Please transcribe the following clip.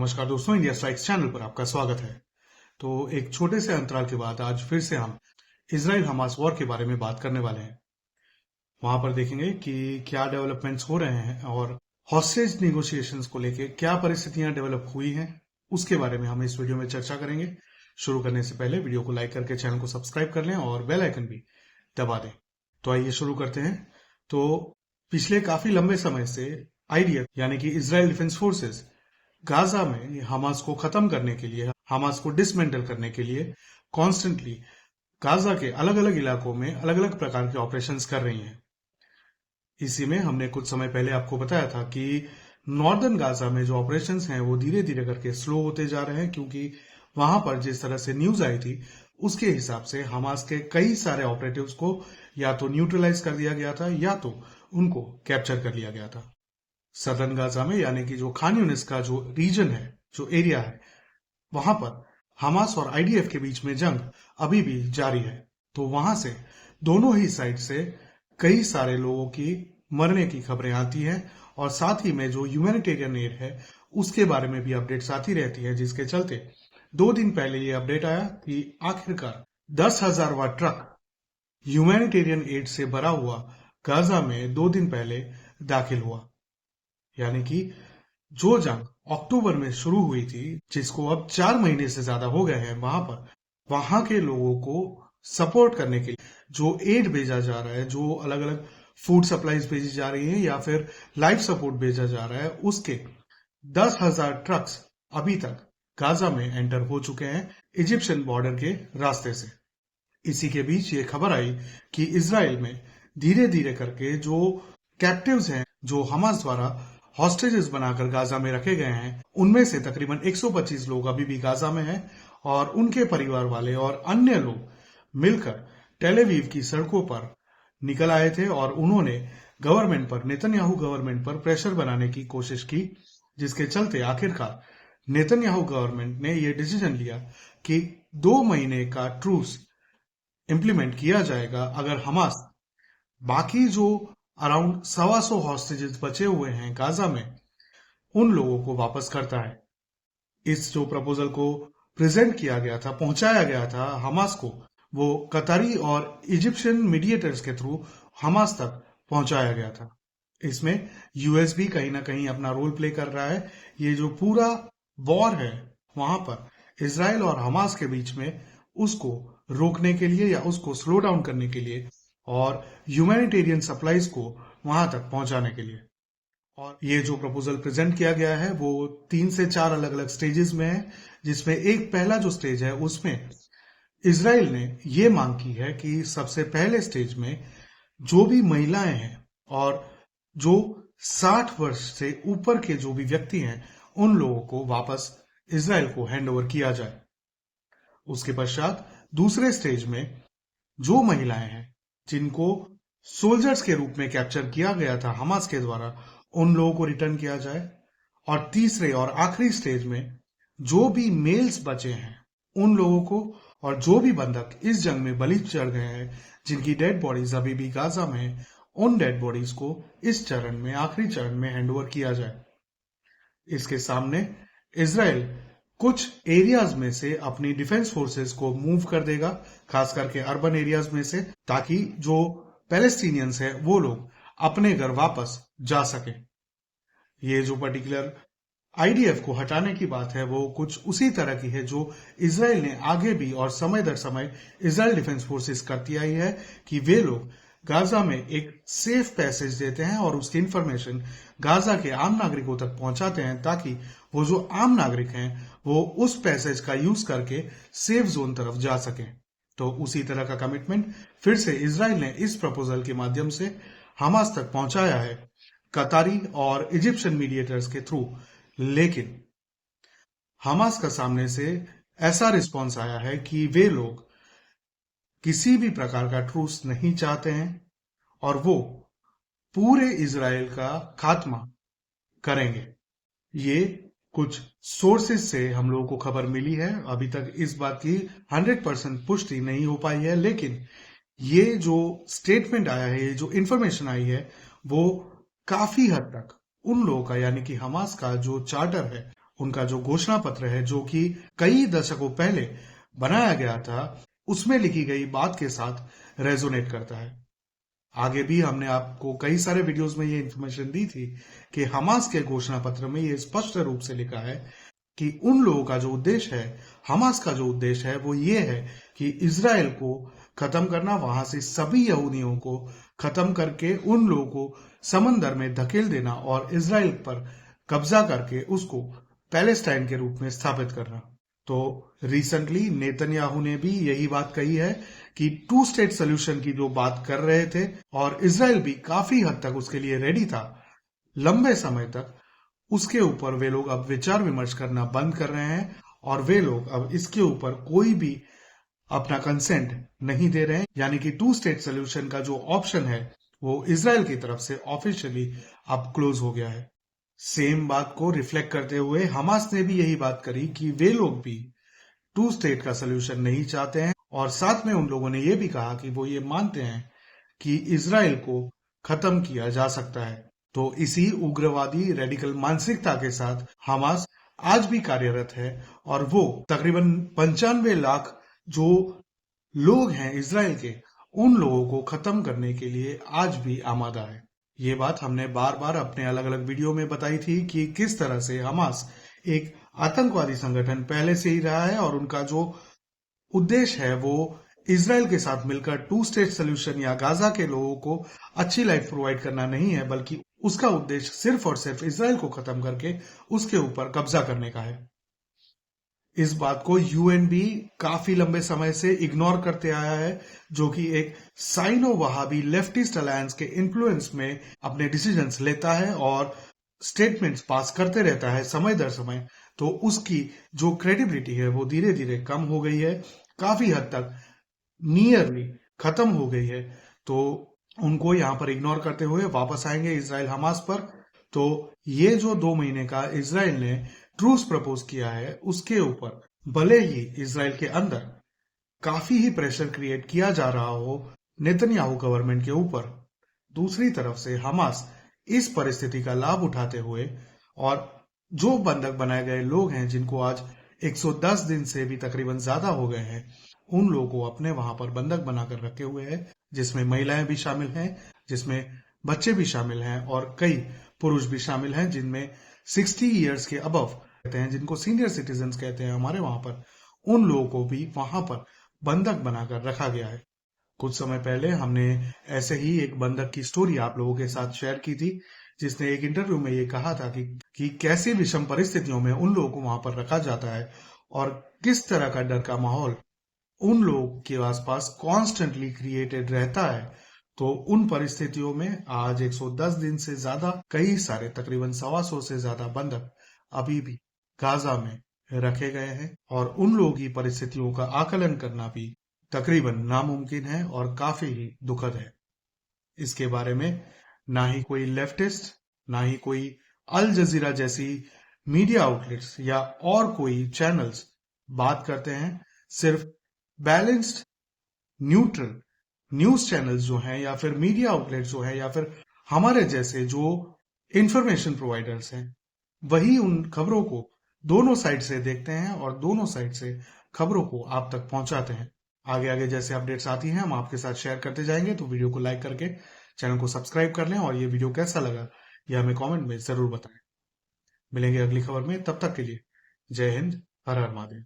नमस्कार दोस्तों, India strikes channel पर आपका स्वागत है। तो एक छोटे से अंतराल के बाद आज फिर से हम इजराइल हमास वॉर के बारे में बात करने वाले हैं। वहां पर देखेंगे कि क्या डेवलपमेंट्स हो रहे हैं और हॉस्टेज निगोशिएशंस को लेके क्या परिस्थितियां डेवलप हुई हैं, उसके बारे में हम इस वीडियो में चर्चा करेंगे। शुरू करने से पहले वीडियो को लाइक करके चैनल को सब्सक्राइब कर लें और बेल आइकन भी दबा दें। तो आइए शुरू करते हैं। तो पिछले काफी लंबे समय से आईडीएफ यानी कि इजराइल डिफेंस फोर्सेस गाजा में हमास को खत्म करने के लिए, हमास को डिसमेंटल करने के लिए कॉन्स्टेंटली गाजा के अलग अलग इलाकों में अलग अलग प्रकार के ऑपरेशंस कर रही हैं। इसी में हमने कुछ समय पहले आपको बताया था कि नॉर्दर्न गाजा में जो ऑपरेशंस हैं वो धीरे धीरे करके स्लो होते जा रहे हैं, क्योंकि वहां पर जिस तरह से न्यूज आई थी उसके हिसाब से हमास के कई सारे ऑपरेटिव्स को या तो न्यूट्रलाइज कर दिया गया था या तो उनको कैप्चर कर लिया गया था। सदर्न गाजा में यानी कि जो खान यूनिस का जो रीजन है, जो एरिया है, वहां पर हमास और आईडीएफ के बीच में जंग अभी भी जारी है। तो वहां से दोनों ही साइड से कई सारे लोगों की मरने की खबरें आती हैं और साथ ही में जो ह्यूमैनिटेरियन एड है उसके बारे में भी अपडेट्स आती रहती है, जिसके चलते 2 दिन पहले ये अपडेट आया कि आखिरकार 10,000वां ट्रक ह्यूमैनिटेरियन एड से भरा हुआ गाजा में 2 दिन पहले दाखिल हुआ। यानी कि जो जंग अक्टूबर में शुरू हुई थी, जिसको अब 4 महीने से ज्यादा हो गए हैं, वहां के लोगों को सपोर्ट करने के लिए जो एड भेजा जा रहा है, जो अलग अलग फूड सप्लाईज भेजी जा रही है या फिर लाइफ सपोर्ट भेजा जा रहा है, उसके 10,000 ट्रक्स अभी तक गाजा में एंटर हो चुके हैं इजिप्शियन बॉर्डर के रास्ते से। इसी के बीच ये खबर आई कि इजराइल में धीरे धीरे करके जो कैप्टिव्स हैं, जो हमास द्वारा हॉस्टेजेस बनाकर गाजा में रखे गए हैं, उनमें से तकरीबन 125 लोग अभी भी गाजा में हैं और उनके परिवार वाले और अन्य लोग मिलकर टेल अवीव की सड़कों पर निकल आए थे और उन्होंने गवर्नमेंट पर, नेतन्याहू गवर्नमेंट पर प्रेशर बनाने की कोशिश की, जिसके चलते आखिरकार नेतन्याहू गवर्नमेंट ने यह डिसीजन लिया कि 2 महीने का ट्रूस इंप्लीमेंट किया जाएगा अगर हमास बाकी जो अराउंड 125 हॉस्टेजेस बचे हुए हैं गाजा में, उन लोगों को वापस करता है। इस जो प्रपोजल को प्रेजेंट किया गया था, पहुंचाया गया था हमास को, वो कतारी और इजिप्शियन मीडिएटर्स के थ्रू हमास तक पहुंचाया गया था। इसमें यूएस भी कहीं ना कहीं अपना रोल प्ले कर रहा है। ये जो पूरा वॉर है वहां पर इजराइल और हमास के बीच में, उसको रोकने के लिए या उसको स्लो डाउन करने के लिए और ह्यूमैनिटेरियन सप्लाईज को वहां तक पहुंचाने के लिए। और ये जो प्रपोजल प्रेजेंट किया गया है वो 3 से 4 अलग अलग स्टेजेस में है, जिसमें एक पहला जो स्टेज है उसमें इजराइल ने ये मांग की है कि सबसे पहले स्टेज में जो भी महिलाएं हैं और जो 60 वर्ष से ऊपर के जो भी व्यक्ति हैं, उन लोगों को वापस इजराइल को हैंड ओवर किया जाए। उसके पश्चात दूसरे स्टेज में जो महिलाएं हैं जिनको सोल्जर्स के रूप में कैप्चर किया गया था हमास के द्वारा, उन लोगों को रिटर्न किया जाए। और तीसरे और आखिरी स्टेज में जो भी मेल्स बचे हैं उन लोगों को, और जो भी बंधक इस जंग में बलि चढ़ गए हैं, जिनकी डेड बॉडीज अभी भी गाजा में हैं, उन डेड बॉडीज को इस चरण में, आखिरी चरण में हैंड ओवर किया जाए। इसके सामने इजराइल कुछ एरियाज में से अपनी डिफेंस फोर्सेस को मूव कर देगा, खास करके अर्बन एरियाज में से, ताकि जो पैलेस्टीनियंस है वो लोग अपने घर वापस जा सके। ये जो पर्टिकुलर आईडीएफ को हटाने की बात है वो कुछ उसी तरह की है जो इजराइल ने आगे भी और समय दर समय इजराइल डिफेंस फोर्सेस करती आई है, कि वे लोग गाजा में एक सेफ पैसेज देते हैं और उसकी इंफॉर्मेशन गाजा के आम नागरिकों तक पहुंचाते हैं, ताकि वो जो आम नागरिक हैं वो उस पैसेज का यूज करके सेफ जोन तरफ जा सकें। तो उसी तरह का कमिटमेंट फिर से इजराइल ने इस प्रपोजल के माध्यम से हमास तक पहुंचाया है, कतारी और इजिप्शियन मीडिएटर्स के थ्रू। लेकिन हमास का सामने से ऐसा रिस्पॉन्स आया है कि वे लोग किसी भी प्रकार का ट्रूस नहीं चाहते हैं और वो पूरे इजराइल का खात्मा करेंगे। ये कुछ सोर्सेज से हम लोगों को खबर मिली है, अभी तक इस बात की 100% पुष्टि नहीं हो पाई है, लेकिन ये जो स्टेटमेंट आया है, ये जो इंफॉर्मेशन आई है, वो काफी हद तक उन लोगों का, यानी कि हमास का जो चार्टर है उनका जो घोषणा पत्र है, जो कि कई दशकों पहले बनाया गया था, उसमें लिखी गई बात के साथ रेजोनेट करता है। आगे भी हमने आपको कई सारे वीडियोस में ये इंफॉर्मेशन दी थी कि हमास के घोषणा पत्र में ये स्पष्ट रूप से लिखा है कि उन लोगों का जो उद्देश्य है, हमास का जो उद्देश्य है, वो ये है कि इजराइल को खत्म करना, वहां से सभी यहूदियों को खत्म करके उन लोगों को समंदर में धकेल देना और इजराइल पर कब्जा करके उसको पैलेस्टाइन के रूप में स्थापित करना। तो रिसेंटली नेतन्याहू ने भी यही बात कही है कि 2 स्टेट सोल्यूशन की जो बात कर रहे थे, और इजराइल भी काफी हद तक उसके लिए रेडी था लंबे समय तक, उसके ऊपर वे लोग अब विचार विमर्श करना बंद कर रहे हैं और वे लोग अब इसके ऊपर कोई भी अपना कंसेंट नहीं दे रहे हैं। यानी कि 2 स्टेट सोल्यूशन का जो ऑप्शन है वो इजराइल की तरफ से ऑफिशियली अब क्लोज हो गया है। सेम बात को रिफ्लेक्ट करते हुए हमास ने भी यही बात करी कि वे लोग भी 2 स्टेट का सोल्यूशन नहीं चाहते हैं, और साथ में उन लोगों ने यह भी कहा कि वो ये मानते हैं कि इजराइल को खत्म किया जा सकता है। तो इसी उग्रवादी रेडिकल मानसिकता के साथ हमास आज भी कार्यरत है, और वो तकरीबन 95 लाख जो लोग हैं इजराइल के, उन लोगों को खत्म करने के लिए आज भी आमादा है। ये बात हमने बार बार अपने अलग अलग वीडियो में बताई थी कि किस तरह से हमास एक आतंकवादी संगठन पहले से ही रहा है, और उनका जो उद्देश्य है वो इजराइल के साथ मिलकर 2 स्टेट सोल्यूशन या गाजा के लोगों को अच्छी लाइफ प्रोवाइड करना नहीं है, बल्कि उसका उद्देश्य सिर्फ और सिर्फ इजराइल को खत्म करके उसके ऊपर कब्जा करने का है। इस बात को यूएन भी काफी लंबे समय से इग्नोर करते आया है, जो कि एक साइनो वहाबी लेफ्टिस्ट अलायंस के इन्फ्लुएंस में अपने डिसीजंस लेता है और स्टेटमेंट्स पास करते रहता है समय दर समय। तो उसकी जो क्रेडिबिलिटी है वो धीरे धीरे कम हो गई है, काफी हद तक नियरली खत्म हो गई है। तो उनको यहाँ पर इग्नोर करते हुए वापस आएंगे इजराइल हमास पर। तो ये जो 2 महीने का इजराइल ने ट्रूस प्रपोज किया है, उसके ऊपर भले ही इजराइल के अंदर काफी ही प्रेशर क्रिएट किया जा रहा हो नेतन्याहू गवर्नमेंट के ऊपर, दूसरी तरफ से हमास इस परिस्थिति का लाभ उठाते हुए, और जो बंधक बनाए गए लोग हैं जिनको आज 110 दिन से भी तकरीबन ज्यादा हो गए हैं, उन लोगों को अपने वहां पर बंधक बनाकर रखे हुए हैं, जिसमें महिलाएं भी शामिल हैं, जिसमें बच्चे भी शामिल हैं, और कई पुरुष भी शामिल हैं जिनमें 60 ईयर्स के अबव कहते हैं, जिनको सीनियर सिटीजन कहते हैं हमारे वहां पर। उन लोगों को भी वहां पर बंधक बनाकर रखा गया है। कुछ समय पहले हमने ऐसे ही एक बंधक की स्टोरी आप लोगों के साथ शेयर की थी, जिसने एक इंटरव्यू में ये कहा था कि कैसी विषम परिस्थितियों में उन लोगों को वहां पर रखा जाता है और किस तरह का डर का माहौल उन लोगों के आसपास कॉन्स्टेंटली क्रिएटेड रहता है। तो उन परिस्थितियों में आज 110 दिन से ज्यादा कई सारे तकरीबन 125 से ज्यादा बंधक अभी भी गाजा में रखे गए हैं, और उन लोगों की परिस्थितियों का आकलन करना भी तकरीबन नामुमकिन है और काफी ही दुखद है। इसके बारे में ना ही कोई लेफ्टिस्ट, ना ही कोई अल जजीरा जैसी मीडिया आउटलेट्स या और कोई चैनल्स बात करते हैं। सिर्फ बैलेंस्ड न्यूट्रल न्यूज चैनल्स जो हैं, या फिर मीडिया आउटलेट्स जो हैं, या फिर हमारे जैसे जो इंफॉर्मेशन प्रोवाइडर्स हैं, वही उन खबरों को दोनों साइड से देखते हैं और दोनों साइड से खबरों को आप तक पहुंचाते हैं। आगे आगे जैसे अपडेट्स आती हैं हम आपके साथ शेयर करते जाएंगे। तो वीडियो को लाइक करके चैनल को सब्सक्राइब कर लें, और ये वीडियो कैसा लगा ये हमें कमेंट में जरूर बताएं। मिलेंगे अगली खबर में, तब तक के लिए जय हिंद, हर हर महादेव।